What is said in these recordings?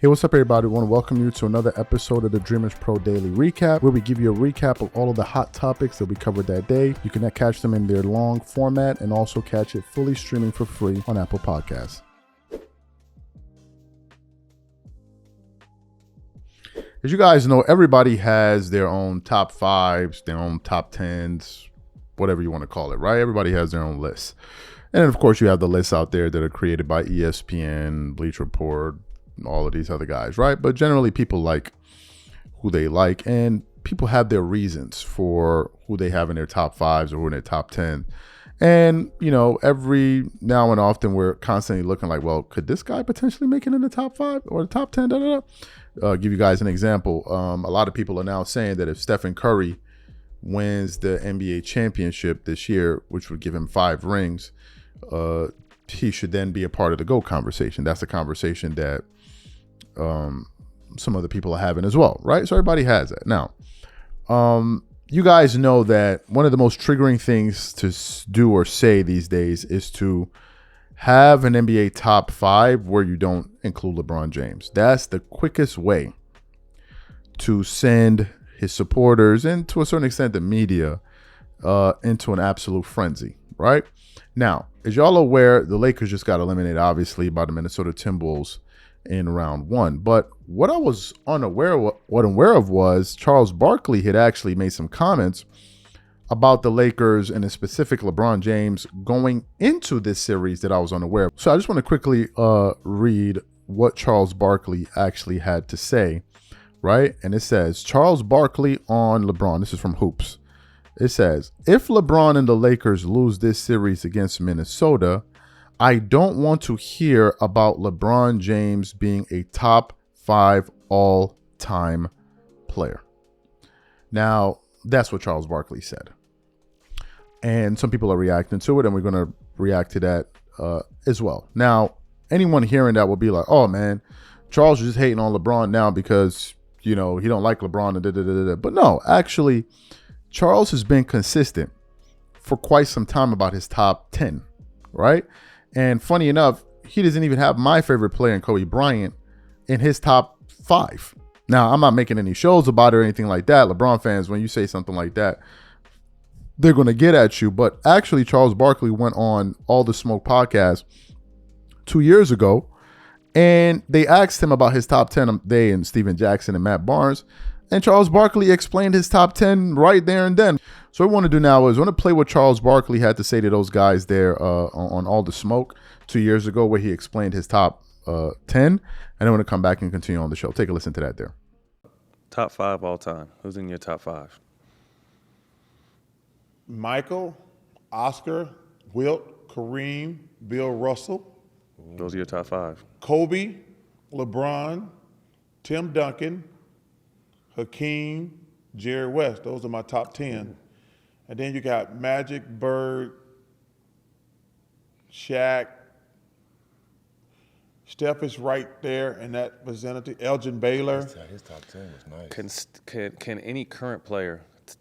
Hey, what's up, everybody? I want to welcome you to another episode of the Dreamers Pro Daily Recap, where we give you a recap of all of the hot topics that we covered that day. You can catch them in their long format and also catch it fully streaming for free on Apple Podcasts. As you guys know, everybody has their own top fives, their own top tens, whatever you want to call it, right? Everybody has their own list. And of course, you have the lists out there that are created by ESPN, Bleacher Report, all of these other guys, right? But generally people like who they like, and people have their reasons for who they have in their top fives or in their top 10. And, you know, every now and often we're constantly looking like, well, could this guy potentially make it in the top 5 or the top 10? Give you guys an example. A lot of people are now saying that if Stephen Curry wins the NBA championship this year, which would give him 5 rings, he should then be a part of the GOAT conversation. That's a conversation that some other people are having as well, right? So everybody has that. Now, you guys know that one of the most triggering things to do or say these days is to have an NBA top 5 where you don't include LeBron James. That's the quickest way to send his supporters and to a certain extent the media into an absolute frenzy, right? Now, as y'all aware, the Lakers just got eliminated, obviously, by the Minnesota Timberwolves in round 1. But what I was unaware of was Charles Barkley had actually made some comments about the Lakers and in specific LeBron James going into this series that I was unaware of. So I just want to quickly read what Charles Barkley actually had to say, right? And it says, Charles Barkley on LeBron. This is from Hoops. It says, if LeBron and the Lakers lose this series against Minnesota, I don't want to hear about LeBron James being a top 5 all-time player. Now, that's what Charles Barkley said. And some people are reacting to it, and we're going to react to that as well. Now, anyone hearing that will be like, oh, man, Charles is just hating on LeBron now because, you know, he don't like LeBron. And da-da-da-da-da. But no, actually, Charles has been consistent for quite some time about his top 10, right? And funny enough, he doesn't even have my favorite player in Kobe Bryant in his top 5. Now, I'm not making any shows about it or anything like that. LeBron fans, when you say something like that, they're going to get at you. But actually, Charles Barkley went on All the Smoke podcast 2 years ago, and they asked him about his top 10, they and Steven Jackson and Matt Barnes. And Charles Barkley explained his top 10 right there and then. So what we want to do now is I want to play what Charles Barkley had to say to those guys there on All the Smoke 2 years ago, where he explained his top 10. And I want to come back and continue on the show. Take a listen to that there. Top 5 all time. Who's in your top 5? Michael, Oscar, Wilt, Kareem, Bill Russell. Those are your top 5. Kobe, LeBron, Tim Duncan, Hakeem, Jerry West. Those are my top 10. And then you got Magic, Bird, Shaq. Steph is right there in that vicinity. Elgin Baylor. His top 10 was nice. Can any current player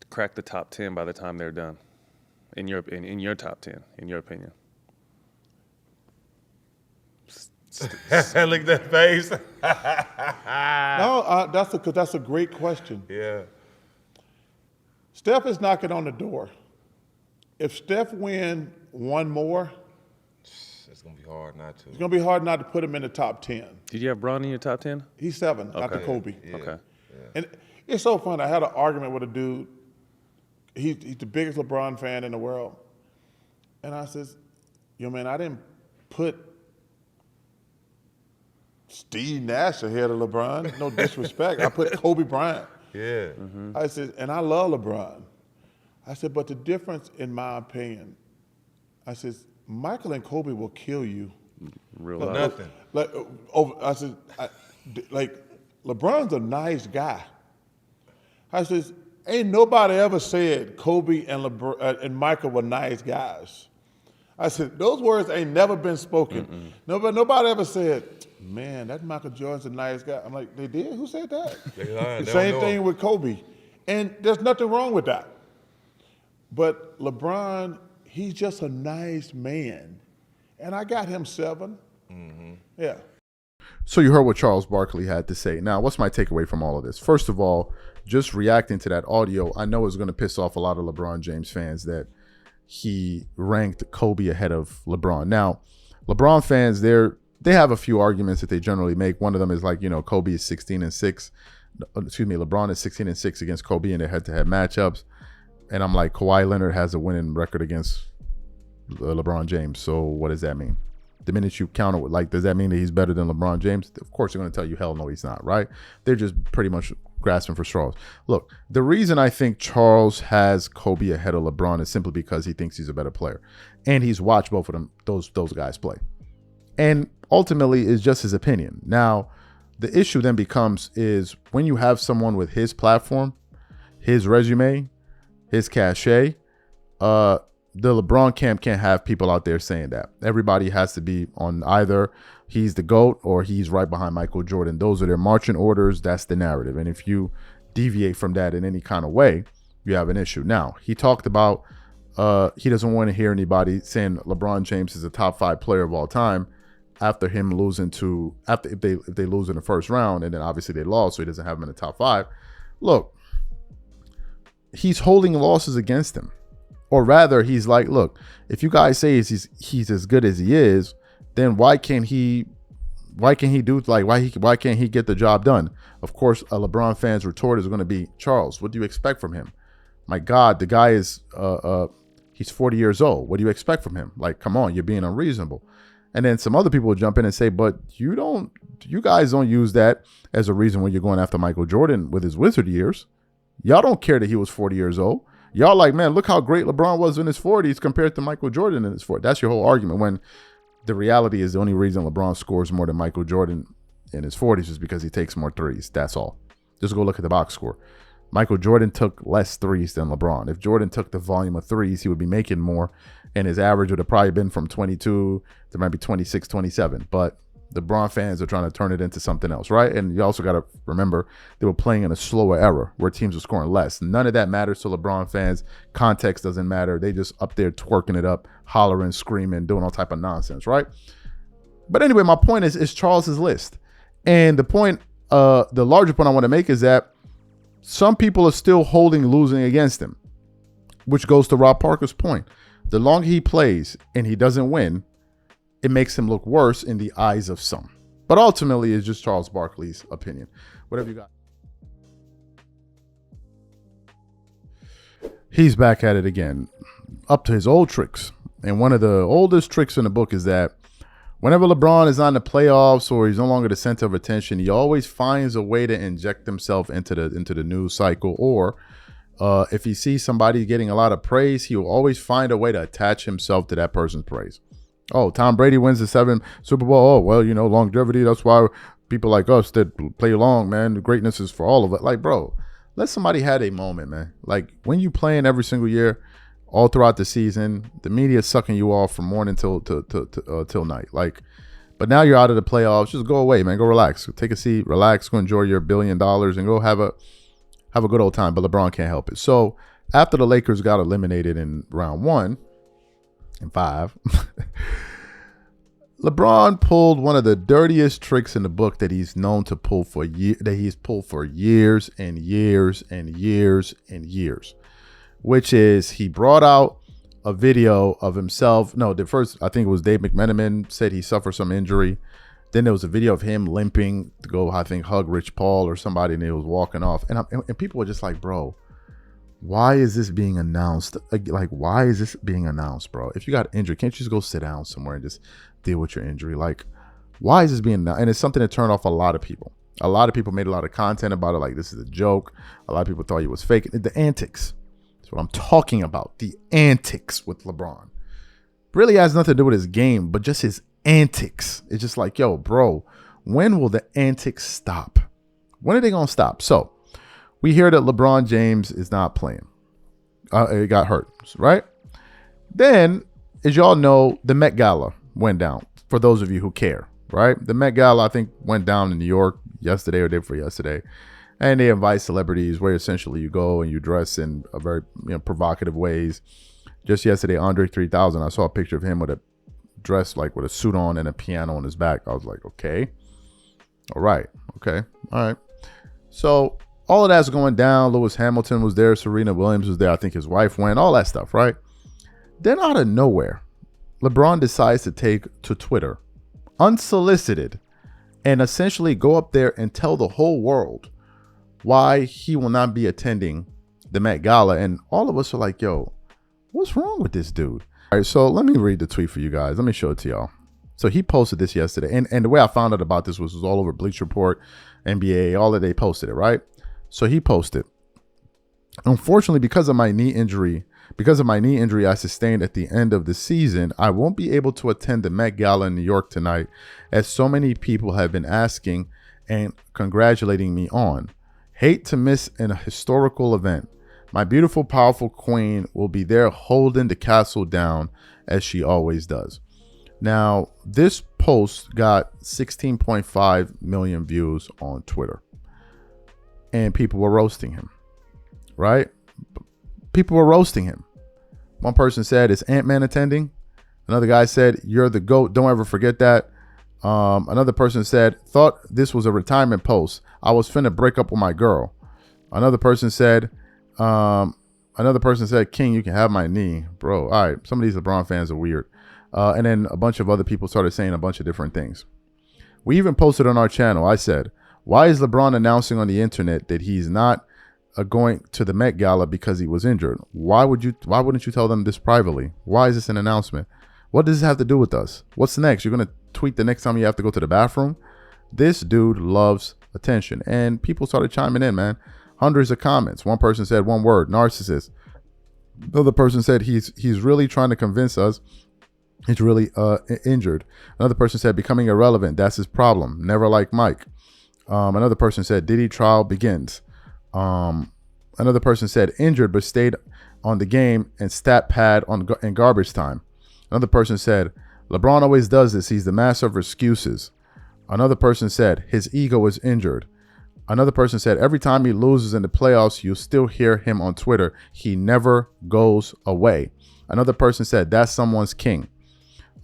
crack the top 10 by the time they're done? In your top 10, in your opinion? Look at that face. No, that's a great question. Yeah. Steph is knocking on the door. If Steph win one more, It's going to be hard not to. it's going to be hard not to put him in the top 10. Did you have Bron in your top 10? He's 7 after Kobe. Yeah. Okay. And it's so funny. I had an argument with a dude. He's the biggest LeBron fan in the world. And I says, yo, man, I didn't put Steve Nash ahead of LeBron. No disrespect. I put Kobe Bryant. Yeah. Mm-hmm. I said, and I love LeBron. I said, but the difference, in my opinion, I says, Michael and Kobe will kill you. Real Like, life. Nothing. I said, LeBron's a nice guy. I says, ain't nobody ever said Kobe and LeBron and Michael were nice guys. I said, those words ain't never been spoken. Nobody ever said, man, that Michael Jordan's a nice guy. I'm like, they did? Who said that? They lying. The They don't same know thing him. with Kobe. And there's nothing wrong with that. But LeBron, he's just a nice man. And I got him 7. Yeah. So you heard what Charles Barkley had to say. Now, what's my takeaway from all of this? First of all, just reacting to that audio, I know is going to piss off a lot of LeBron James fans that he ranked Kobe ahead of LeBron. Now, LeBron fans, they have a few arguments that they generally make. One of them is like, Kobe is 16-6. Excuse me, LeBron is 16-6 against Kobe in their head-to-head matchups. And I'm like, Kawhi Leonard has a winning record against LeBron James. So what does that mean? The minute you count it, like, does that mean that he's better than LeBron James? Of course, they're going to tell you, hell no, he's not, right? They're just pretty much grasping for straws. Look, the reason I think Charles has Kobe ahead of LeBron is simply because he thinks he's a better player. And he's watched both of them, those guys play. And ultimately, it's just his opinion. Now, the issue then becomes is when you have someone with his platform, his resume, his cachet, the LeBron camp can't have people out there saying that. Everybody has to be on either he's the GOAT or he's right behind Michael Jordan. Those are their marching orders. That's the narrative. And if you deviate from that in any kind of way, you have an issue. Now, he talked about he doesn't want to hear anybody saying LeBron James is a top 5 player of all time after him losing if they lose in the first round, and then obviously they lost, so he doesn't have him in the top 5. Look, he's holding losses against him. Or rather, he's like, look, if you guys say he's as good as he is, then why can't he do, like, why can't he get the job done? Of course, a LeBron fan's retort is going to be, Charles, what do you expect from him? My God, the guy is he's 40 years old. What do you expect from him? Like, come on, you're being unreasonable. And then some other people will jump in and say, but you guys don't use that as a reason when you're going after Michael Jordan with his Wizard years. Y'all don't care that he was 40 years old. Y'all like, man, look how great LeBron was in his 40s compared to Michael Jordan in his 40s. That's your whole argument, when the reality is the only reason LeBron scores more than Michael Jordan in his 40s is because he takes more threes. That's all. Just go look at the box score. Michael Jordan took less threes than LeBron. If Jordan took the volume of threes, he would be making more, and his average would have probably been from 22 to maybe 26, 27. But the LeBron fans are trying to turn it into something else, right? And you also got to remember they were playing in a slower era where teams were scoring less. None of that matters to LeBron fans. Context doesn't matter. They just up there twerking it up, hollering, screaming, doing all type of nonsense, right? But anyway, my point is Charles's list. And the point, the larger point I want to make is that some people are still holding losing against him, which goes to Rob Parker's point. The longer he plays and he doesn't win, it makes him look worse in the eyes of some. But ultimately, it's just Charles Barkley's opinion. Whatever you got. He's back at it again, up to his old tricks. And one of the oldest tricks in the book is that whenever LeBron is on the playoffs or he's no longer the center of attention, he always finds a way to inject himself into the news cycle. Or if he sees somebody getting a lot of praise, he will always find a way to attach himself to that person's praise. Oh, Tom Brady wins the 7th Super Bowl. Oh, well, longevity. That's why people like us that play long, man. The greatness is for all of it. Like, bro, let somebody have a moment, man. Like, when you playing every single year, all throughout the season, the media is sucking you off from morning till night. Like, but now you're out of the playoffs. Just go away, man. Go relax. Take a seat. Relax. Go enjoy your $1 billion and go have a good old time. But LeBron can't help it. So after the Lakers got eliminated in round 1 and 5, LeBron pulled one of the dirtiest tricks in the book that he's known to pull for years and years and years and years, which is he brought out a video of himself. No, the first, I think it was Dave McMenamin said he suffered some injury. Then there was a video of him limping to go, I think, hug Rich Paul or somebody, and he was walking off. And people were just like, bro, why is this being announced? Like, why is this being announced, bro? If you got injured, can't you just go sit down somewhere and just deal with your injury? Like, why is this being announced? And it's something that turned off a lot of people. A lot of people made a lot of content about it, like this is a joke. A lot of people thought he was fake. The antics. That's what I'm talking about. The antics with LeBron. Really has nothing to do with his game, but just his antics. It's just like, yo, bro, when will the antics stop? When are they going to stop? So we hear that LeBron James is not playing. He got hurt, right? Then, as y'all know, the Met Gala went down, for those of you who care, right? The Met Gala, I think, went down in New York yesterday or day before yesterday. And they invite celebrities where essentially you go and you dress in a very provocative ways. Just yesterday, Andre 3000, I saw a picture of him with a dress, like with a suit on and a piano on his back. I was like, okay. All right. Okay. All right. So all of that's going down. Lewis Hamilton was there. Serena Williams was there. I think his wife went. All that stuff, right? Then out of nowhere, LeBron decides to take to Twitter, unsolicited, and essentially go up there and tell the whole world why he will not be attending the Met Gala. And all of us are like, yo, what's wrong with this dude? All right, so let me read the tweet for you guys. Let me show it to y'all. So he posted this yesterday. And the way I found out about this was all over Bleacher Report, NBA, all that they posted it, right? So he posted, unfortunately, because of my knee injury I sustained at the end of the season, I won't be able to attend the Met Gala in New York tonight, as so many people have been asking and congratulating me on. Hate to miss a historical event. My beautiful, powerful queen will be there holding the castle down as she always does. Now, this post got 16.5 million views on Twitter. And people were roasting him, right? People were roasting him. One person said, is Ant-Man attending? Another guy said, you're the GOAT. Don't ever forget that. Another person said, thought this was a retirement post. I was finna break up with my girl. Another person said, King, you can have my knee. Bro, all right. Some of these LeBron fans are weird. And then a bunch of other people started saying a bunch of different things. We even posted on our channel. I said, why is LeBron announcing on the internet that he's not going to the Met Gala because he was injured? Why wouldn't you tell them this privately? Why is this an announcement? What does this have to do with us? What's next? You're going to tweet the next time you have to go to the bathroom? This dude loves attention. And people started chiming in, man. Hundreds of comments. One person said one word, narcissist. Another person said he's really trying to convince us he's really injured. Another person said becoming irrelevant. That's his problem. Never like Mike. Another person said Diddy trial begins. Another person said injured but stayed on the game and stat pad in garbage time. Another person said LeBron always does this. He's the master of excuses. Another person said his ego is injured. Another person said every time he loses in the playoffs, you still hear him on Twitter. He never goes away. Another person said that's someone's king.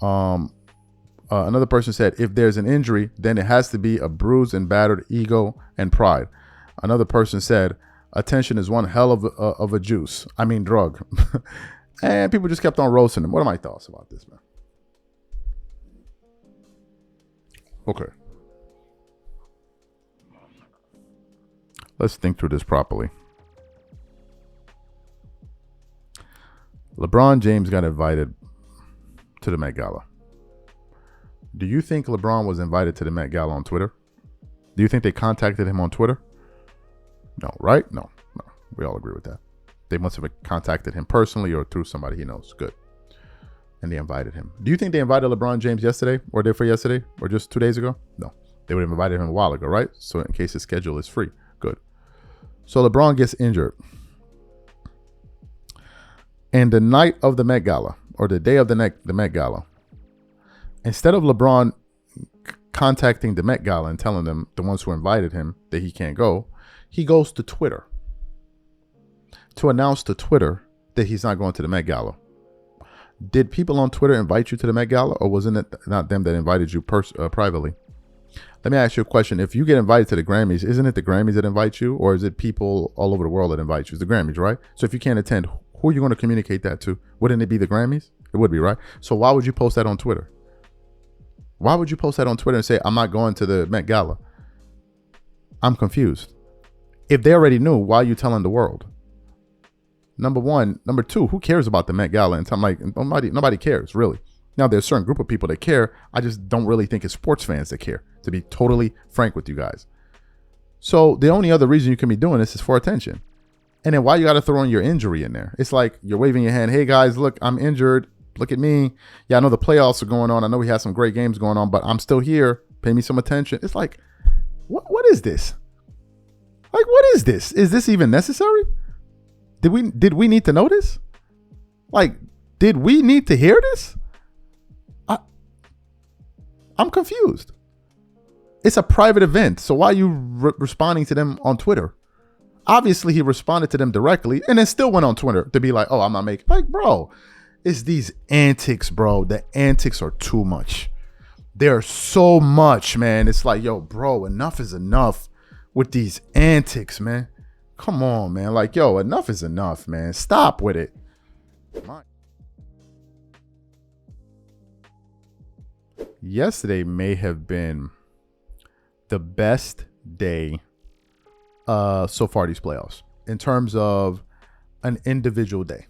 Another person said if there's an injury, then it has to be a bruised and battered ego and pride. Another person said attention is one hell of a drug. And people just kept on roasting him. What are my thoughts about this, man? Okay. Let's think through this properly. LeBron James got invited to the Met Gala. Do you think LeBron was invited to the Met Gala on Twitter? Do you think they contacted him on Twitter? No, right? No. We all agree with that. They must have contacted him personally or through somebody he knows. Good. And they invited him. Do you think they invited LeBron James yesterday or day for yesterday or just 2 days ago? No. They would have invited him a while ago, right? So in case his schedule is free. Good. So LeBron gets injured. And the night of the Met Gala or the day of the Met Gala, instead of LeBron contacting the Met Gala and telling them, the ones who invited him, that he can't go, he goes to Twitter to announce to Twitter that he's not going to the Met Gala. Did people on Twitter invite you to the Met Gala, or wasn't it not them that invited you privately? Let me ask you a question. If you get invited to the Grammys, isn't it the Grammys that invite you, or is it people all over the world that invite you? It's the Grammys, right? So if you can't attend, who are you going to communicate that to? Wouldn't it be the Grammys? It would be, right? So why would you post that on Twitter? Why would you post that on Twitter and say, I'm not going to the Met Gala? I'm confused. If they already knew, why are you telling the world? Number one. Number two, who cares about the Met Gala? And I'm like, nobody cares, really. Now, there's a certain group of people that care. I just don't really think it's sports fans that care, to be totally frank with you guys. So the only other reason you can be doing this is for attention. And then why you got to throw in your injury in there? It's like you're waving your hand. Hey, guys, look, I'm injured. Look at me. Yeah, I know the playoffs are going on. I know we have some great games going on, but I'm still here. Pay me some attention. It's like, what is this? Like, what is this? Is this even necessary? Did we need to know this? Like, did we need to hear this? I'm confused. It's a private event, so why are you responding to them on Twitter? Obviously, he responded to them directly and then still went on Twitter to be like, oh, I'm not making... Like, bro, it's these antics, bro. The antics are too much. There's so much, man. It's like, yo, bro, enough is enough with these antics, man. Come on, man. Like, yo, enough is enough, man. Stop with it. Yesterday may have been the best day so far these playoffs in terms of an individual day.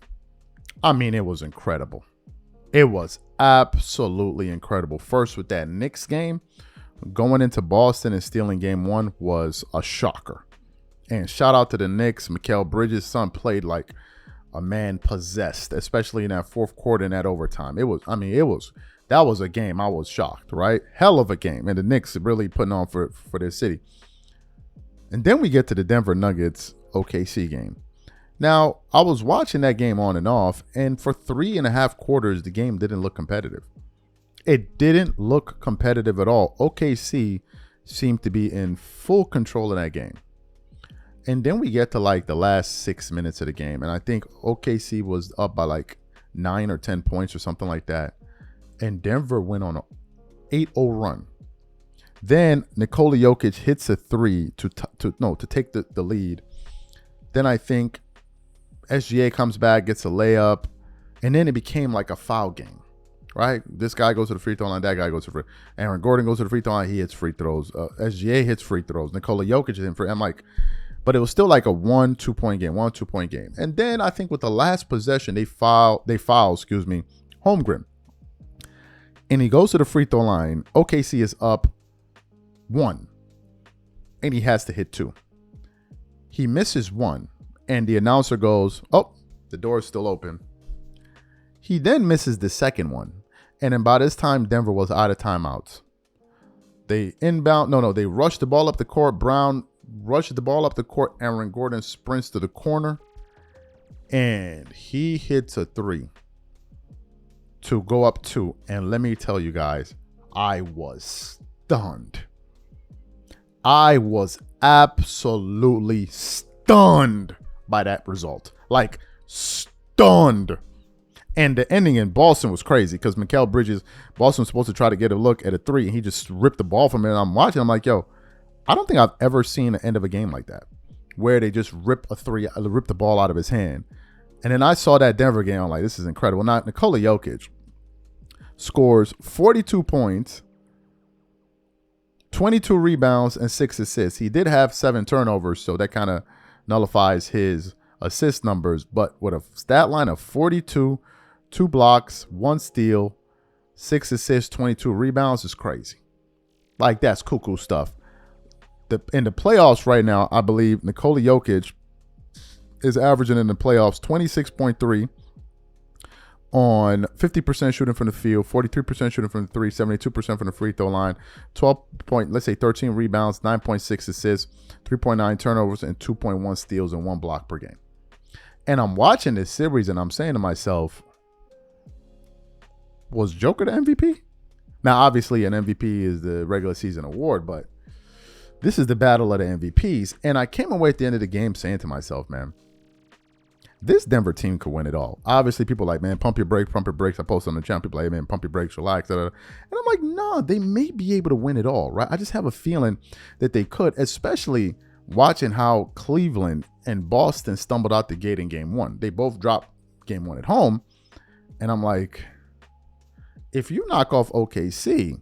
I mean, it was incredible. It was absolutely incredible. First, with that Knicks game, going into Boston and stealing game one was a shocker. And shout out to the Knicks. Mikal Bridges' son played like a man possessed, especially in that fourth quarter and that overtime. That was a game. I was shocked, right? Hell of a game. And the Knicks really putting on for their city. And then we get to the Denver Nuggets OKC game. Now, I was watching that game on and off, and for 3.5 quarters, the game didn't look competitive. It didn't look competitive at all. OKC seemed to be in full control of that game. And then we get to like the last 6 minutes of the game, and I think OKC was up by like 9 or 10 points or something like that. And Denver went on an 8-0 run. Then Nikola Jokic hits a three to take the lead. Then I think SGA comes back, gets a layup, and then it became like a foul game, right? This guy goes to the free throw line, that guy goes to the free. Aaron Gordon goes to the free throw line, he hits free throws. SGA hits free throws. Nikola Jokic is in free. I'm like, but it was still like a 1-2 point game. And then I think with the last possession, they foul, Holmgren. And he goes to the free throw line. OKC is up 1, and he has to hit 2. He misses 1, and the announcer goes, "Oh, the door is still open." He then misses the second one, and then by this time, Denver was out of timeouts. They rush the ball up the court. Brown rushes the ball up the court. Aaron Gordon sprints to the corner, and he hits a 3 to go up 2. And let me tell you guys, I was stunned. I was absolutely stunned by that result. Like, stunned. And the ending in Boston was crazy because Mikal Bridges, Boston was supposed to try to get a look at a 3, and he just ripped the ball from it. And I'm watching, I'm like, yo, I don't think I've ever seen the end of a game like that, where they just rip the ball out of his hand. And then I saw that Denver game, I'm like, this is incredible. Now, Nikola Jokic scores 42 points, 22 rebounds, and 6 assists. He did have 7 turnovers, so that kind of nullifies his assist numbers. But with a stat line of 42, 2 blocks, 1 steal, 6 assists, 22 rebounds is crazy. Like, that's cuckoo stuff. In the playoffs right now, I believe Nikola Jokic is averaging in the playoffs 26.3 on 50% shooting from the field, 43% shooting from the 3, 72% from the free throw line, 13 rebounds, 9.6 assists, 3.9 turnovers, and 2.1 steals and 1 block per game. And I'm watching this series and I'm saying to myself, was Joker the MVP? Now, obviously, an MVP is the regular season award, but this is the battle of the MVPs. And I came away at the end of the game saying to myself, man, this Denver team could win it all. Obviously, people are like, man, pump your brakes. I post on the channel. People are like, hey, man, pump your brakes, relax. And I'm like, no, they may be able to win it all, right? I just have a feeling that they could, especially watching how Cleveland and Boston stumbled out the gate in game 1. They both dropped game 1 at home. And I'm like, if you knock off OKC,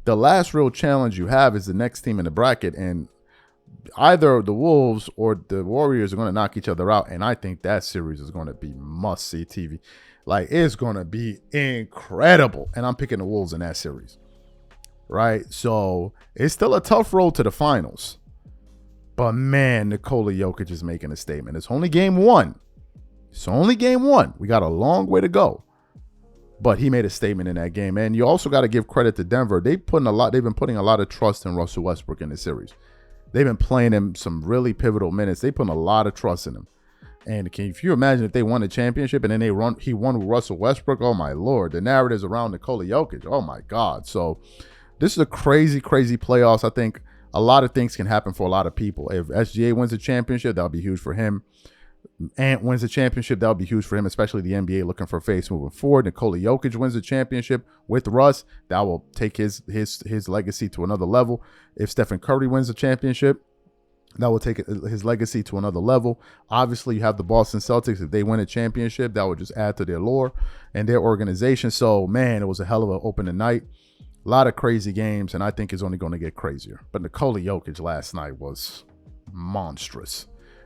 the last real challenge you have is the next team in the bracket, and either the Wolves or the Warriors are going to knock each other out, and I think that series is going to be must-see TV. Like, it's going to be incredible, and I'm picking the Wolves in that series, right? So it's still a tough road to the finals, but man, Nikola Jokic is making a statement. It's only game 1. We got a long way to go. But he made a statement in that game. And you also got to give credit to Denver. They've been putting a lot of trust in Russell Westbrook in this series. They've been playing him some really pivotal minutes. They put a lot of trust in him. And if you imagine if they won the championship and then he won with Russell Westbrook, oh my Lord, the narratives around Nikola Jokic, oh my God. So this is a crazy, crazy playoffs. I think a lot of things can happen for a lot of people. If SGA wins the championship, that'll be huge for him. Ant wins the championship, that would be huge for him, especially the NBA looking for a face moving forward. Nikola Jokic wins the championship with Russ. That will take his legacy to another level. If Stephen Curry wins the championship, that will take his legacy to another level. Obviously, you have the Boston Celtics. If they win a championship, that would just add to their lore and their organization. So, man, it was a hell of an opening night. A lot of crazy games, and I think it's only going to get crazier. But Nikola Jokic last night was monstrous.